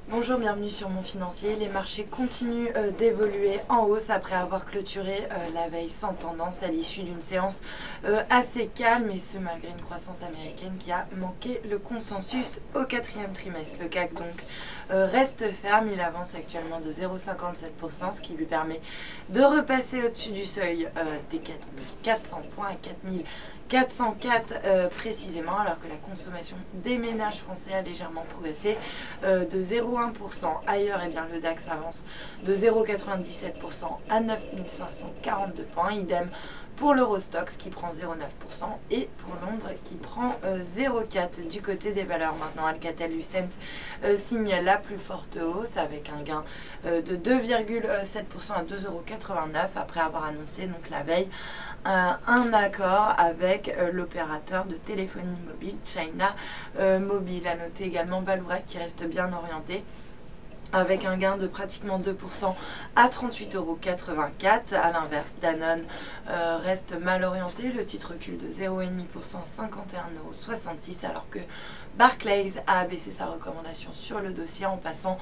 Bonjour, bienvenue sur Mon Financier. Les marchés continuent d'évoluer en hausse après avoir clôturé la veille sans tendance à l'issue d'une séance assez calme, et ce malgré une croissance américaine qui a manqué le consensus au quatrième trimestre. Le CAC donc reste ferme, il avance actuellement de 0,57%, ce qui lui permet de repasser au-dessus du seuil des 4400 points à 4404 précisément, alors que la consommation des ménages français a légèrement progressé de 0,1%. Ailleurs, eh bien, le DAX avance de 0,97% à 9542 points. Idem pour l'Eurostoxx qui prend 0,9% et pour Londres qui prend 0,4%. Du côté des valeurs maintenant, Alcatel-Lucent signe la plus forte hausse avec un gain de 2,7% à 2,89€ après avoir annoncé donc la veille un accord avec l'opérateur de téléphonie mobile China Mobile. À noter également Vallourec qui reste bien orienté avec un gain de pratiquement 2% à 38,84€. A l'inverse, Danone reste mal orienté. Le titre recule de 0,5% à 51,66€, alors que Barclays a abaissé sa recommandation sur le dossier en passant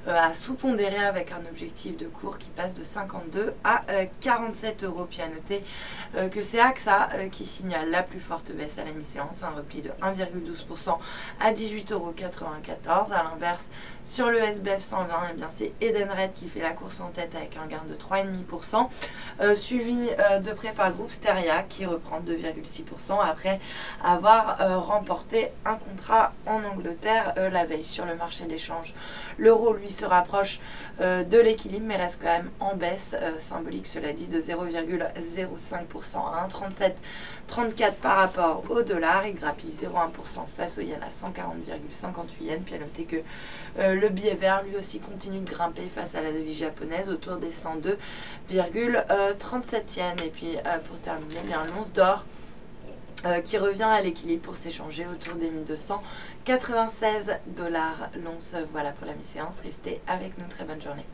à sous-pondérer avec un objectif de cours qui passe de 52 à 47€. Puis à noter que c'est AXA qui signale la plus forte baisse à la mi-séance, un repli de 1,12% à 18,94€. A l'inverse, sur le SBF 120, eh bien c'est Edenred qui fait la course en tête avec un gain de 3,5%, suivi de près par le groupe Steria qui reprend 2,6% après avoir remporté un contrat en Angleterre la veille. Sur le marché d'échange, l'euro lui se rapproche de l'équilibre mais reste quand même en baisse symbolique, cela dit, de 0,05% à 1,3734 par rapport au dollar. Il grappille 0,1% face au yen à 140,58 yens. Puis à noter que le billet vert lui aussi continue de grimper face à la devise japonaise autour des 102,37 yens. Et puis pour terminer, bien l'once d'or qui revient à l'équilibre pour s'échanger autour des 1296 $ l'once. Voilà pour la mi-séance. Restez avec nous, très bonne journée.